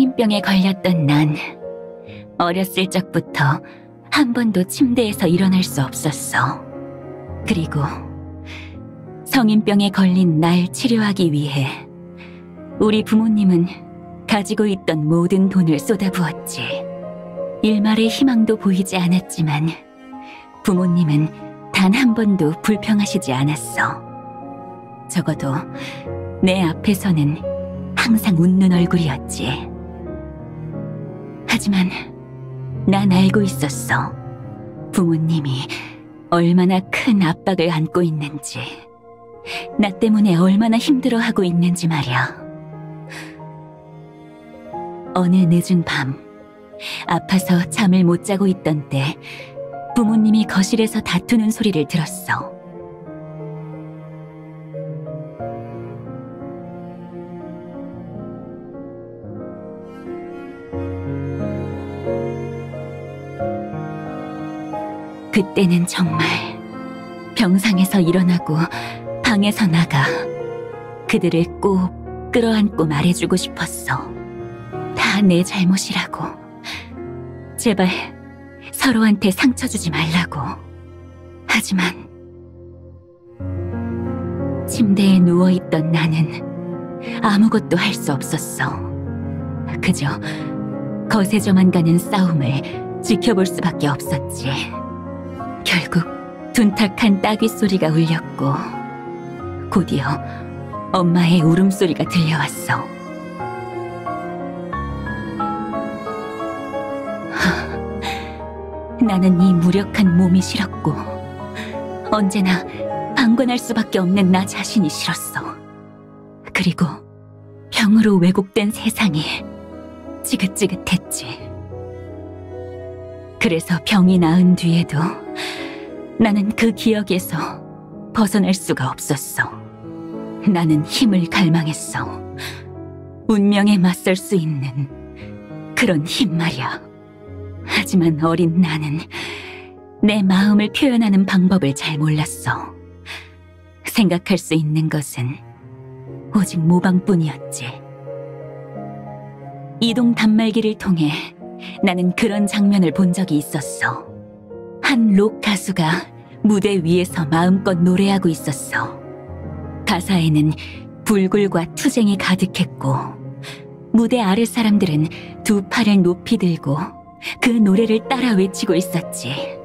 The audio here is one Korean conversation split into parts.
성인병에 걸렸던 난 어렸을 적부터 한 번도 침대에서 일어날 수 없었어. 그리고 성인병에 걸린 날 치료하기 위해 우리 부모님은 가지고 있던 모든 돈을 쏟아부었지. 일말의 희망도 보이지 않았지만 부모님은 단 한 번도 불평하시지 않았어. 적어도 내 앞에서는 항상 웃는 얼굴이었지. 하지만 난 알고 있었어. 부모님이 얼마나 큰 압박을 안고 있는지, 나 때문에 얼마나 힘들어하고 있는지 말이야. 어느 늦은 밤, 아파서 잠을 못 자고 있던 때 부모님이 거실에서 다투는 소리를 들었어. 그때는 정말 병상에서 일어나고 방에서 나가 그들을 꼭 끌어안고 말해주고 싶었어. 다 내 잘못이라고. 제발 서로한테 상처 주지 말라고. 하지만 침대에 누워있던 나는 아무것도 할 수 없었어. 그저 거세져만 가는 싸움을 지켜볼 수밖에 없었지. 결국 둔탁한 따귀 소리가 울렸고 곧이어 엄마의 울음소리가 들려왔어. 나는 이 무력한 몸이 싫었고 언제나 방관할 수밖에 없는 나 자신이 싫었어. 그리고 병으로 왜곡된 세상이 지긋지긋했지. 그래서 병이 나은 뒤에도 나는 그 기억에서 벗어날 수가 없었어. 나는 힘을 갈망했어. 운명에 맞설 수 있는 그런 힘 말이야. 하지만 어린 나는 내 마음을 표현하는 방법을 잘 몰랐어. 생각할 수 있는 것은 오직 모방뿐이었지. 이동 단말기를 통해 나는 그런 장면을 본 적이 있었어. 한 록 가수가 무대 위에서 마음껏 노래하고 있었어. 가사에는 불굴과 투쟁이 가득했고 무대 아래 사람들은 두 팔을 높이 들고 그 노래를 따라 외치고 있었지.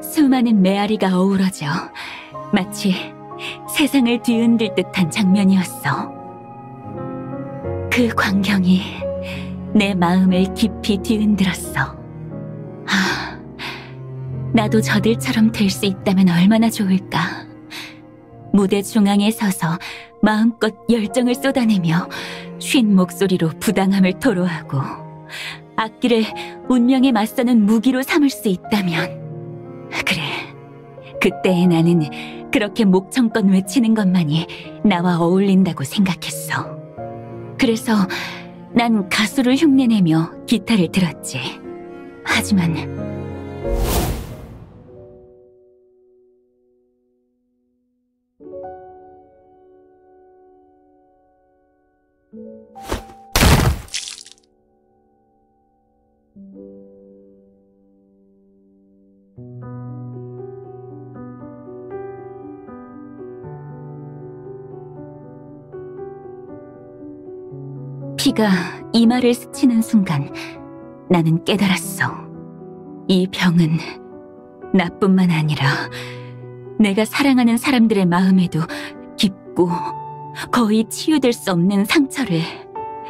수많은 메아리가 어우러져 마치 세상을 뒤흔들 듯한 장면이었어. 그 광경이 내 마음을 깊이 뒤흔들었어. 나도 저들처럼 될 수 있다면 얼마나 좋을까. 무대 중앙에 서서 마음껏 열정을 쏟아내며 쉰 목소리로 부당함을 토로하고 악기를 운명에 맞서는 무기로 삼을 수 있다면, 그래, 그때의 나는 그렇게 목청껏 외치는 것만이 나와 어울린다고 생각했어. 그래서 난 가수를 흉내내며 기타를 들었지. 하지만 피가 이마를 스치는 순간 나는 깨달았어. 이 병은 나뿐만 아니라 내가 사랑하는 사람들의 마음에도 깊고 거의 치유될 수 없는 상처를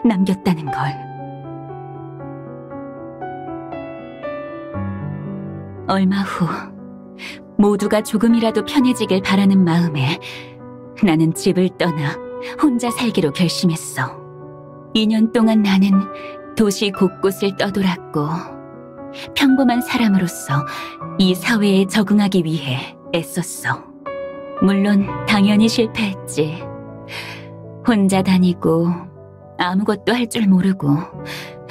남겼다는 걸. 얼마 후 모두가 조금이라도 편해지길 바라는 마음에 나는 집을 떠나 혼자 살기로 결심했어. 2년 동안 나는 도시 곳곳을 떠돌았고 평범한 사람으로서 이 사회에 적응하기 위해 애썼어. 물론 당연히 실패했지. 혼자 다니고 아무것도 할 줄 모르고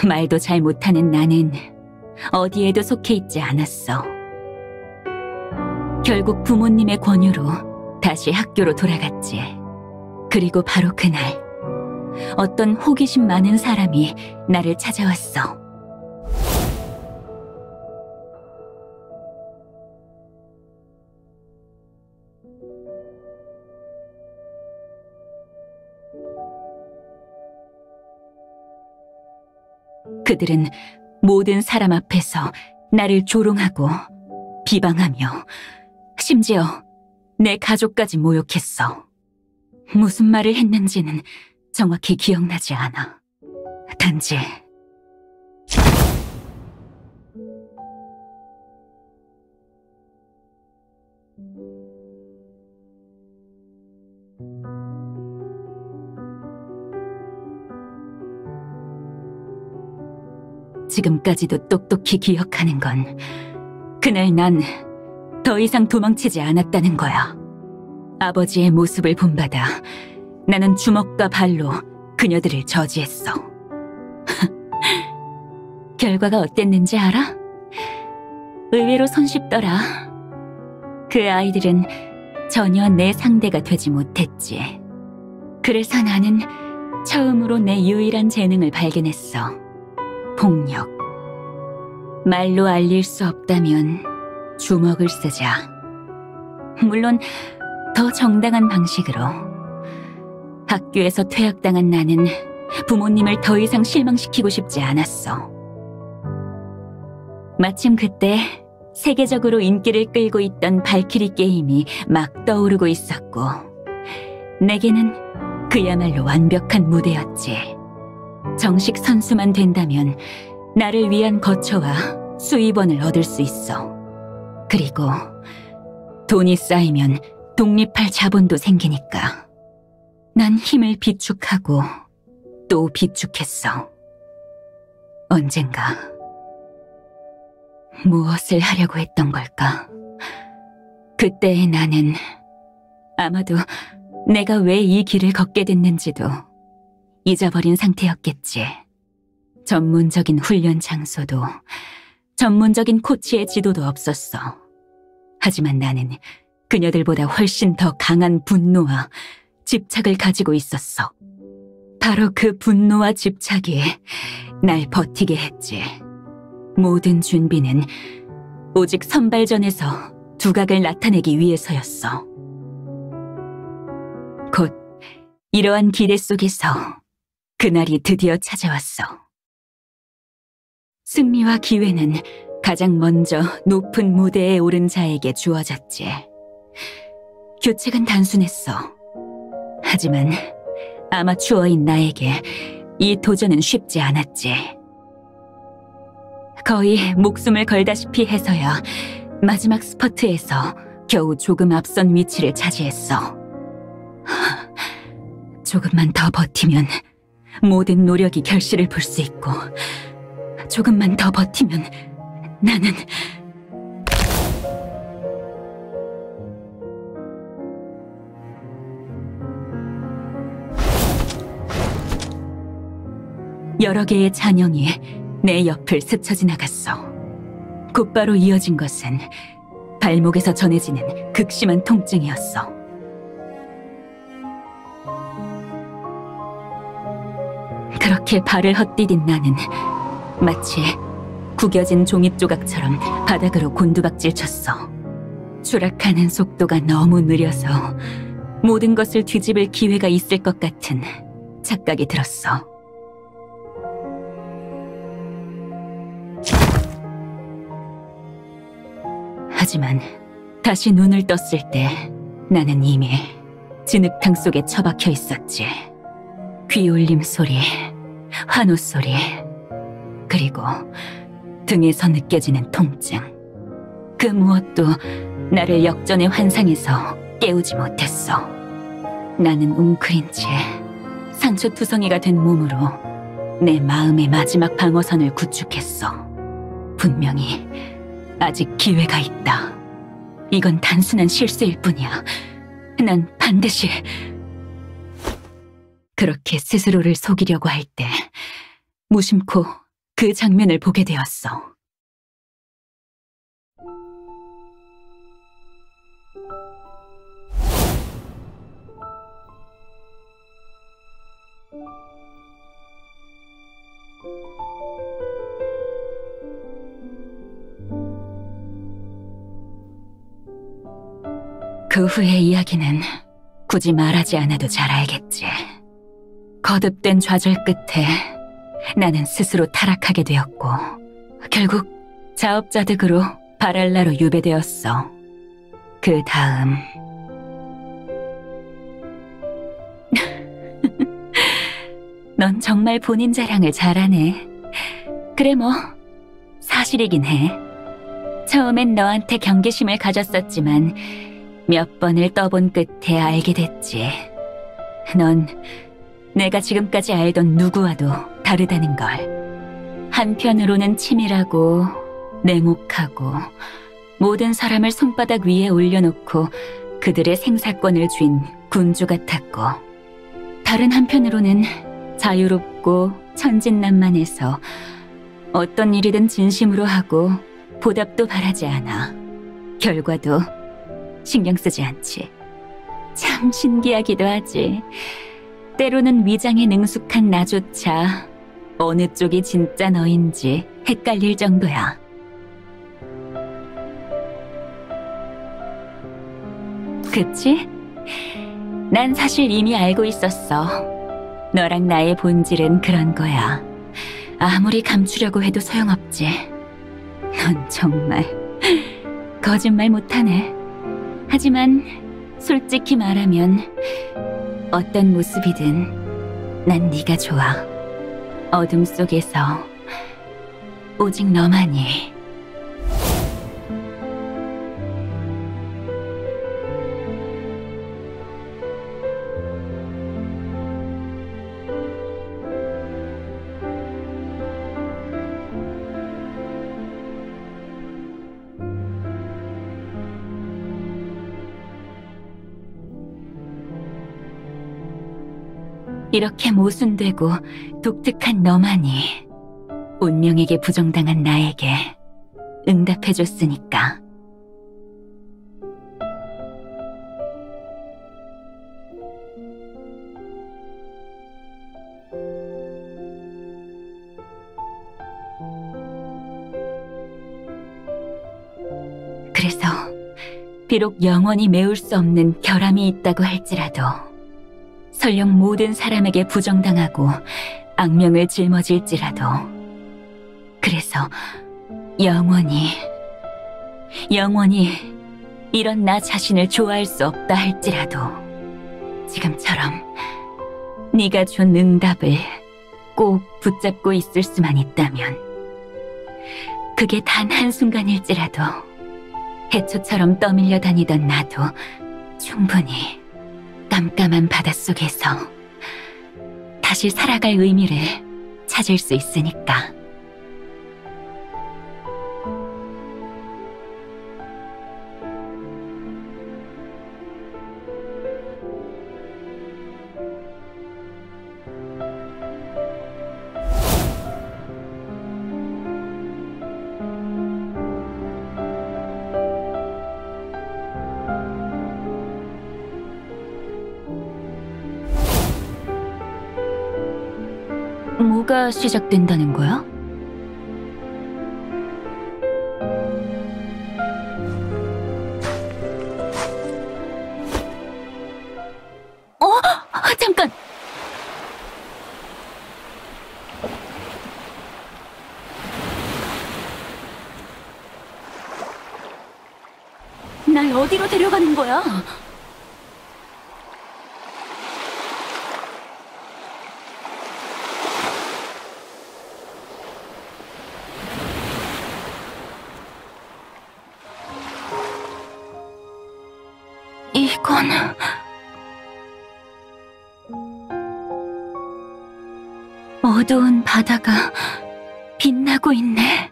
말도 잘 못하는 나는 어디에도 속해 있지 않았어. 결국 부모님의 권유로 다시 학교로 돌아갔지. 그리고 바로 그날 어떤 호기심 많은 사람이 나를 찾아왔어. 그들은 모든 사람 앞에서 나를 조롱하고 비방하며 심지어 내 가족까지 모욕했어. 무슨 말을 했는지는 정확히 기억나지 않아. 단지 지금까지도 똑똑히 기억하는 건 그날 난 더 이상 도망치지 않았다는 거야. 아버지의 모습을 본받아 나는 주먹과 발로 그녀들을 저지했어. 결과가 어땠는지 알아? 의외로 손쉽더라. 그 아이들은 전혀 내 상대가 되지 못했지. 그래서 나는 처음으로 내 유일한 재능을 발견했어. 폭력. 말로 알릴 수 없다면 주먹을 쓰자. 물론 더 정당한 방식으로. 학교에서 퇴학당한 나는 부모님을 더 이상 실망시키고 싶지 않았어. 마침 그때 세계적으로 인기를 끌고 있던 발키리 게임이 막 떠오르고 있었고, 내게는 그야말로 완벽한 무대였지. 정식 선수만 된다면 나를 위한 거처와 수입원을 얻을 수 있어. 그리고 돈이 쌓이면 독립할 자본도 생기니까. 난 힘을 비축하고 또 비축했어. 언젠가 무엇을 하려고 했던 걸까? 그때의 나는 아마도 내가 왜 이 길을 걷게 됐는지도 잊어버린 상태였겠지. 전문적인 훈련 장소도, 전문적인 코치의 지도도 없었어. 하지만 나는 그녀들보다 훨씬 더 강한 분노와 집착을 가지고 있었어. 바로 그 분노와 집착이 날 버티게 했지. 모든 준비는 오직 선발전에서 두각을 나타내기 위해서였어. 곧 이러한 기대 속에서 그날이 드디어 찾아왔어. 승리와 기회는 가장 먼저 높은 무대에 오른 자에게 주어졌지. 규칙은 단순했어. 하지만 아마추어인 나에게 이 도전은 쉽지 않았지. 거의 목숨을 걸다시피 해서야 마지막 스퍼트에서 겨우 조금 앞선 위치를 차지했어. 조금만 더 버티면 모든 노력이 결실을 볼 수 있고, 조금만 더 버티면 나는 여러 개의 잔영이 내 옆을 스쳐 지나갔어. 곧바로 이어진 것은 발목에서 전해지는 극심한 통증이었어. 그렇게 발을 헛디딘 나는 마치 구겨진 종잇 조각처럼 바닥으로 곤두박질 쳤어. 추락하는 속도가 너무 느려서 모든 것을 뒤집을 기회가 있을 것 같은 착각이 들었어. 하지만 다시 눈을 떴을 때 나는 이미 진흙탕 속에 처박혀 있었지. 귀울림 소리, 환호 소리, 그리고 등에서 느껴지는 통증. 그 무엇도 나를 역전의 환상에서 깨우지 못했어. 나는 웅크린 채 상처투성이가 된 몸으로 내 마음의 마지막 방어선을 구축했어. 분명히 아직 기회가 있다. 이건 단순한 실수일 뿐이야. 난 반드시... 그렇게 스스로를 속이려고 할 때 무심코 그 장면을 보게 되었어. 그 후의 이야기는 굳이 말하지 않아도 잘 알겠지. 거듭된 좌절 끝에 나는 스스로 타락하게 되었고 결국 자업자득으로 바랄라로 유배되었어. 그 다음 넌 정말 본인 자랑을 잘하네. 그래 뭐 사실이긴 해. 처음엔 너한테 경계심을 가졌었지만 몇 번을 떠본 끝에 알게 됐지. 넌 내가 지금까지 알던 누구와도 다르다는 걸. 한편으로는 치밀하고 냉혹하고 모든 사람을 손바닥 위에 올려놓고 그들의 생사권을 쥔 군주 같았고, 다른 한편으로는 자유롭고 천진난만해서 어떤 일이든 진심으로 하고 보답도 바라지 않아. 결과도 신경 쓰지 않지. 참 신기하기도 하지. 때로는 위장에 능숙한 나조차 어느 쪽이 진짜 너인지 헷갈릴 정도야. 그치? 난 사실 이미 알고 있었어. 너랑 나의 본질은 그런 거야. 아무리 감추려고 해도 소용없지. 넌 정말 거짓말 못하네. 하지만 솔직히 말하면 어떤 모습이든 난 네가 좋아. 어둠 속에서 오직 너만이. 이렇게 모순되고 독특한 너만이 운명에게 부정당한 나에게 응답해줬으니까. 그래서 비록 영원히 메울 수 없는 결함이 있다고 할지라도 설령 모든 사람에게 부정당하고 악명을 짊어질지라도, 그래서 영원히 이런 나 자신을 좋아할 수 없다 할지라도 지금처럼 네가 준 응답을 꼭 붙잡고 있을 수만 있다면, 그게 단 한순간일지라도 해초처럼 떠밀려 다니던 나도 충분히 깜깜한 바닷속에서 다시 살아갈 의미를 찾을 수 있으니까. 뭐가 시작된다는 거야? 잠깐! 날 어디로 데려가는 거야? 이건... 어두운 바다가 빛나고 있네.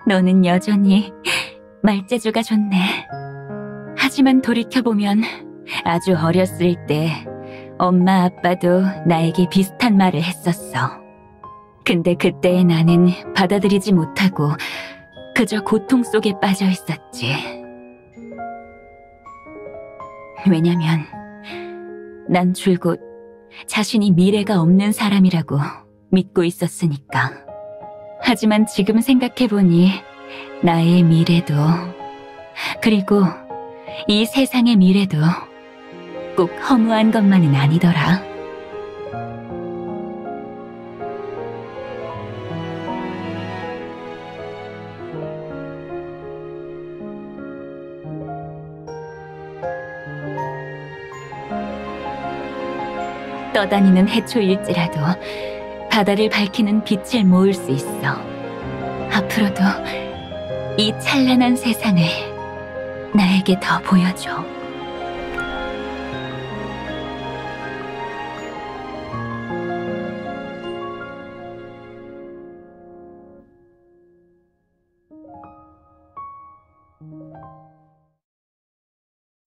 너는 여전히 말재주가 좋네. 하지만 돌이켜보면 아주 어렸을 때 엄마 아빠도 나에게 비슷한 말을 했었어. 근데 그때의 나는 받아들이지 못하고 그저 고통 속에 빠져 있었지. 왜냐면 난 줄곧 자신이 미래가 없는 사람이라고 믿고 있었으니까. 하지만 지금 생각해보니 나의 미래도, 그리고 이 세상의 미래도 꼭 허무한 것만은 아니더라. 떠다니는 해초일지라도 바다를 밝히는 빛을 모을 수 있어. 앞으로도 이 찬란한 세상을 나에게 더 보여줘.